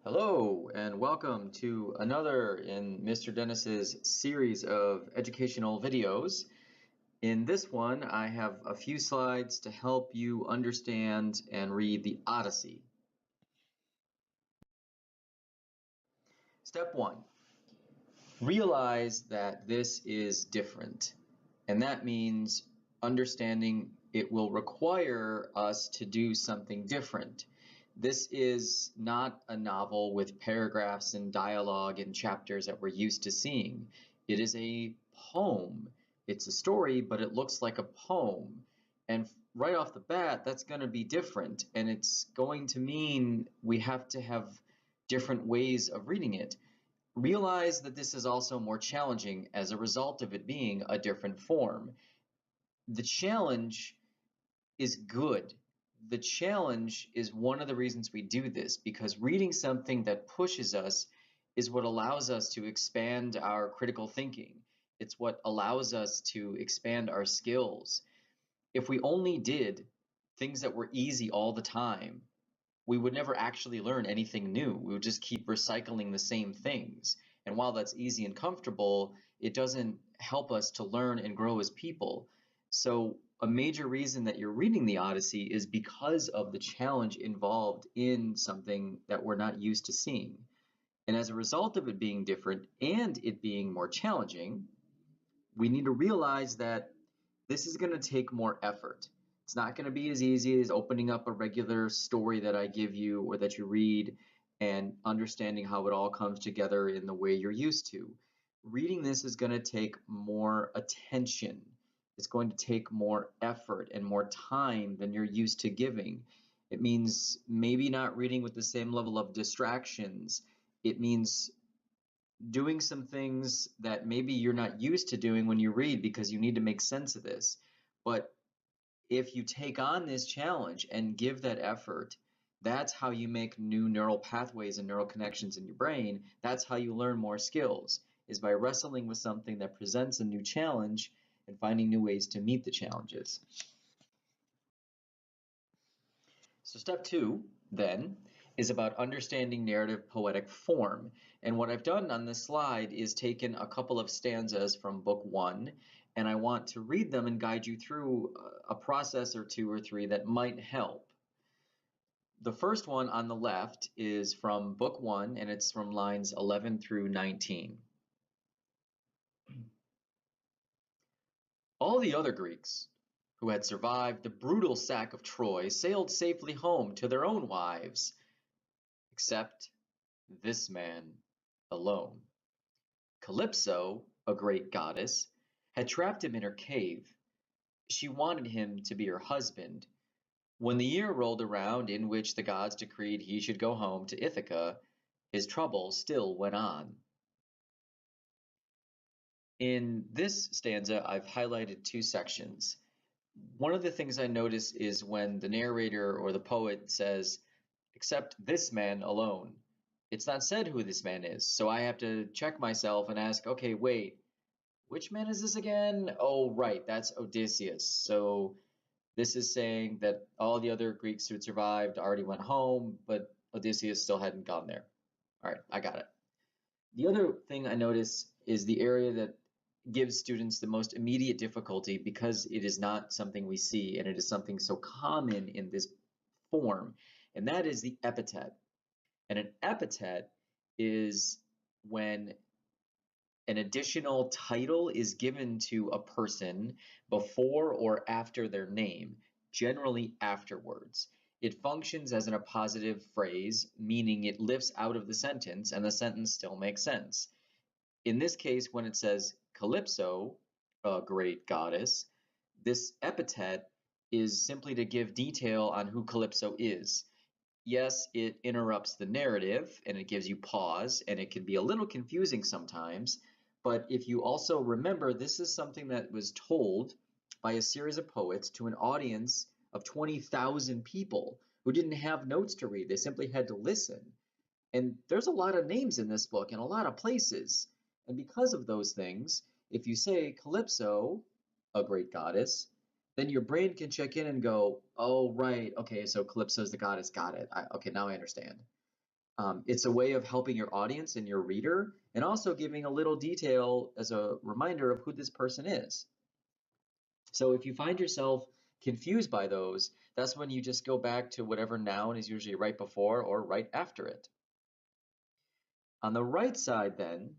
Hello and welcome to another in Mr. Dennis's series of educational videos. In this one, I have a few slides to help you understand and read the Odyssey. Step 1, realize that this is different, and that means understanding it will require us to do something different. This is not a novel with paragraphs and dialogue and chapters that we're used to seeing. It is a poem. It's a story, but it looks like a poem. And right off the bat, that's going to be different. And it's going to mean we have to have different ways of reading it. Realize that this is also more challenging as a result of it being a different form. The challenge is good. The challenge is one of the reasons we do this, because reading something that pushes us is what allows us to expand our critical thinking. It's what allows us to expand our skills. If we only did things that were easy all the time, we would never actually learn anything new. We would just keep recycling the same things. And while that's easy and comfortable, it doesn't help us to learn and grow as people. So a major reason that you're reading the Odyssey is because of the challenge involved in something that we're not used to seeing. And as a result of it being different and it being more challenging, we need to realize that this is going to take more effort. It's not going to be as easy as opening up a regular story that I give you or that you read and understanding how it all comes together in the way you're used to. Reading this is going to take more attention. It's going to take more effort and more time than you're used to giving. It means maybe not reading with the same level of distractions. It means doing some things that maybe you're not used to doing when you read because you need to make sense of this. But if you take on this challenge and give that effort, that's how you make new neural pathways and neural connections in your brain. That's how you learn more skills, is by wrestling with something that presents a new challenge and finding new ways to meet the challenges. So step 2, then, is about understanding narrative poetic form. And what I've done on this slide is taken a couple of stanzas from book 1, and I want to read them and guide you through a process or 2 or 3 that might help. The first one on the left is from book 1, and it's from lines 11 through 19. All the other Greeks who had survived the brutal sack of Troy sailed safely home to their own wives, except this man alone. Calypso, a great goddess, had trapped him in her cave. She wanted him to be her husband. When the year rolled around in which the gods decreed he should go home to Ithaca, his trouble still went on. In this stanza, I've highlighted 2 sections. One of the things I notice is when the narrator or the poet says, except this man alone. It's not said who this man is, so I have to check myself and ask, okay, wait, which man is this again? Oh, right, that's Odysseus. So this is saying that all the other Greeks who had survived already went home, but Odysseus still hadn't gone there. All right, I got it. The other thing I notice is the area that gives students the most immediate difficulty because it is not something we see and it is something so common in this form, and that is the epithet. And an epithet is when an additional title is given to a person before or after their name, generally afterwards. It functions as an appositive phrase, meaning it lifts out of the sentence and the sentence still makes sense. In this case, when it says Calypso, a great goddess, this epithet is simply to give detail on who Calypso is. Yes, it interrupts the narrative and it gives you pause, and it can be a little confusing sometimes. But if you also remember, this is something that was told by a series of poets to an audience of 20,000 people who didn't have notes to read. They simply had to listen. And there's a lot of names in this book and a lot of places. And because of those things, if you say Calypso, a great goddess, then your brain can check in and go, oh, right, okay, so Calypso's the goddess, got it. Okay, now I understand. It's a way of helping your audience and your reader, and also giving a little detail as a reminder of who this person is. So if you find yourself confused by those, that's when you just go back to whatever noun is usually right before or right after it. On the right side then,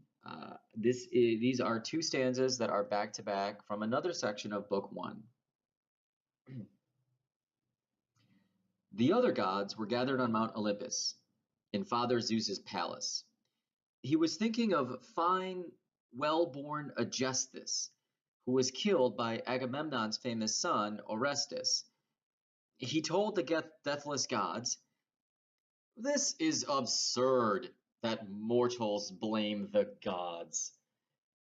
these are two stanzas that are back to back from another section of book 1. The other gods were gathered on Mount Olympus, in Father Zeus's palace. He was thinking of fine, well-born Aegisthus, who was killed by Agamemnon's famous son, Orestes. He told the deathless gods, "This is absurd that mortals blame the gods.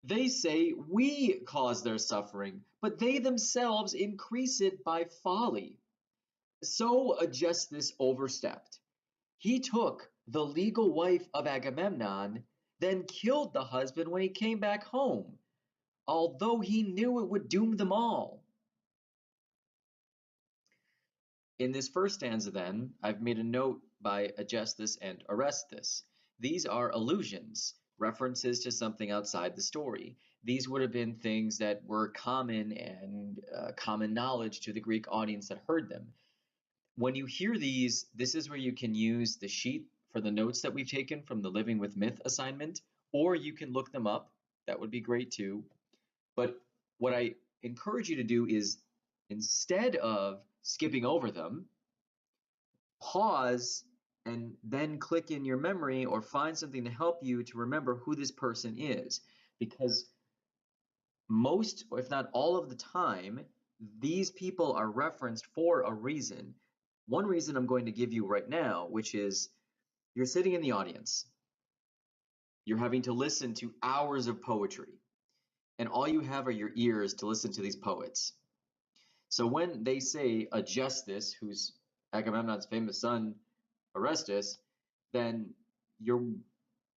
They say we cause their suffering, but they themselves increase it by folly." So Aegisthus overstepped. He took the legal wife of Agamemnon, then killed the husband when he came back home, although he knew it would doom them all. In this first stanza, then, I've made a note by Aegisthus and Orestes. These are allusions, references to something outside the story. These would have been things that were common and common knowledge to the Greek audience that heard them. When you hear these, this is where you can use the sheet for the notes that we've taken from the Living with Myth assignment, or you can look them up. That would be great too. But what I encourage you to do is, instead of skipping over them, pause and then click in your memory or find something to help you to remember who this person is. Because most, if not all of the time, these people are referenced for a reason. One reason I'm going to give you right now, which is you're sitting in the audience. You're having to listen to hours of poetry, and all you have are your ears to listen to these poets. So when they say Aegisthus, who's Agamemnon's famous son, Orestes, then you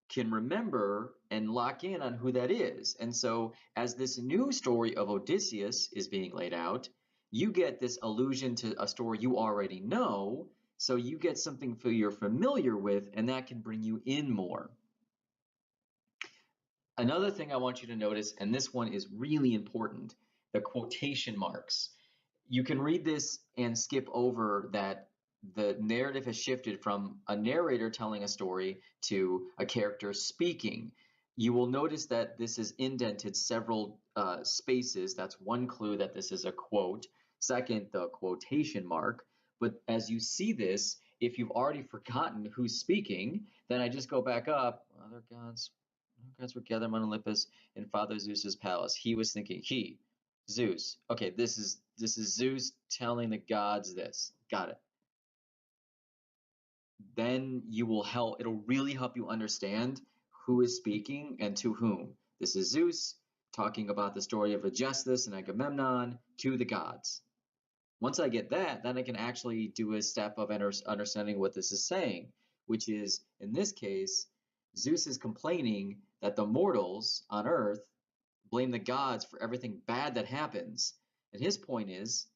can remember and lock in on who that is. And so as this new story of Odysseus is being laid out, you get this allusion to a story you already know, so you get something you're familiar with, and that can bring you in more. Another thing I want you to notice, and this one is really important, the quotation marks. You can read this and skip over that the narrative has shifted from a narrator telling a story to a character speaking. You will notice that this is indented several spaces. That's one clue that this is a quote. Second, the quotation mark. But as you see this, if you've already forgotten who's speaking, then I just go back up. Other gods were gathered on Olympus in Father Zeus's palace. He was thinking, Zeus. Okay, this is Zeus telling the gods this. Got it. Then it'll really help you understand who is speaking and to whom. This is Zeus talking about the story of Aegisthus and Agamemnon to the gods. Once I get that, then I can actually do a step of understanding what this is saying, which is, in this case, Zeus is complaining that the mortals on Earth blame the gods for everything bad that happens. And his point is,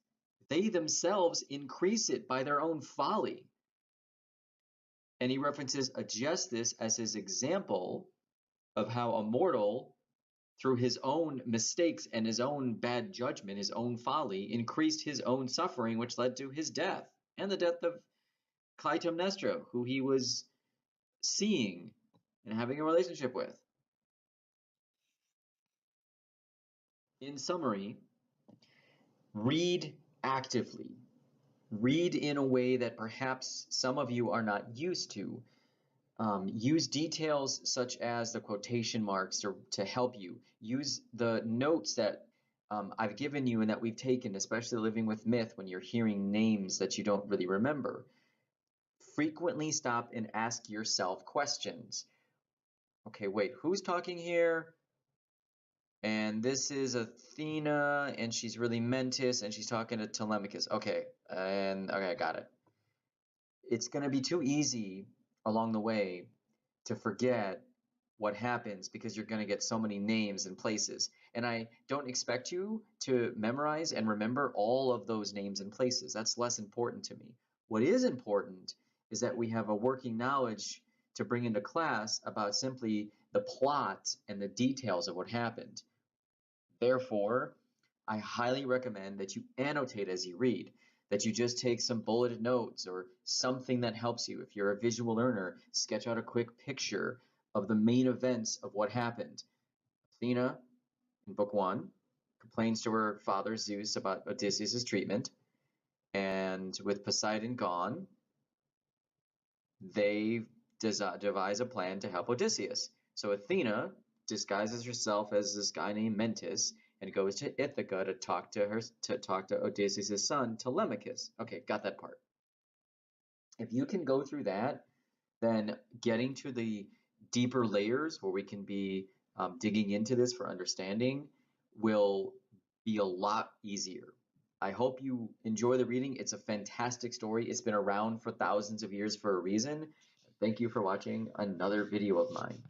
they themselves increase it by their own folly. And he references Aegisthus as his example of how a mortal, through his own mistakes and his own bad judgment, his own folly, increased his own suffering, which led to his death and the death of Clytemnestra, who he was seeing and having a relationship with. In summary, read actively. Read in a way that perhaps some of you are not used to. Use details such as the quotation marks to help you. Use the notes that I've given you and that we've taken, especially Living with Myth, when you're hearing names that you don't really remember. Frequently stop and ask yourself questions. Okay, wait, who's talking here? And this is Athena, and she's really Mentis, and she's talking to Telemachus. Okay, I got it. It's going to be too easy along the way to forget what happens because you're going to get so many names and places. And I don't expect you to memorize and remember all of those names and places. That's less important to me. What is important is that we have a working knowledge to bring into class about simply the plot and the details of what happened. Therefore, I highly recommend that you annotate as you read, that you just take some bulleted notes or something that helps you. If you're a visual learner, sketch out a quick picture of the main events of what happened. Athena, in book 1, complains to her father Zeus about Odysseus' treatment, and with Poseidon gone, they devise a plan to help Odysseus. So Athena disguises herself as this guy named Mentis and goes to Ithaca to talk to Odysseus' son Telemachus. Okay, got that part. If you can go through that, then getting to the deeper layers where we can be digging into this for understanding will be a lot easier. I hope you enjoy the reading. It's a fantastic story. It's been around for thousands of years for a reason. Thank you for watching another video of mine.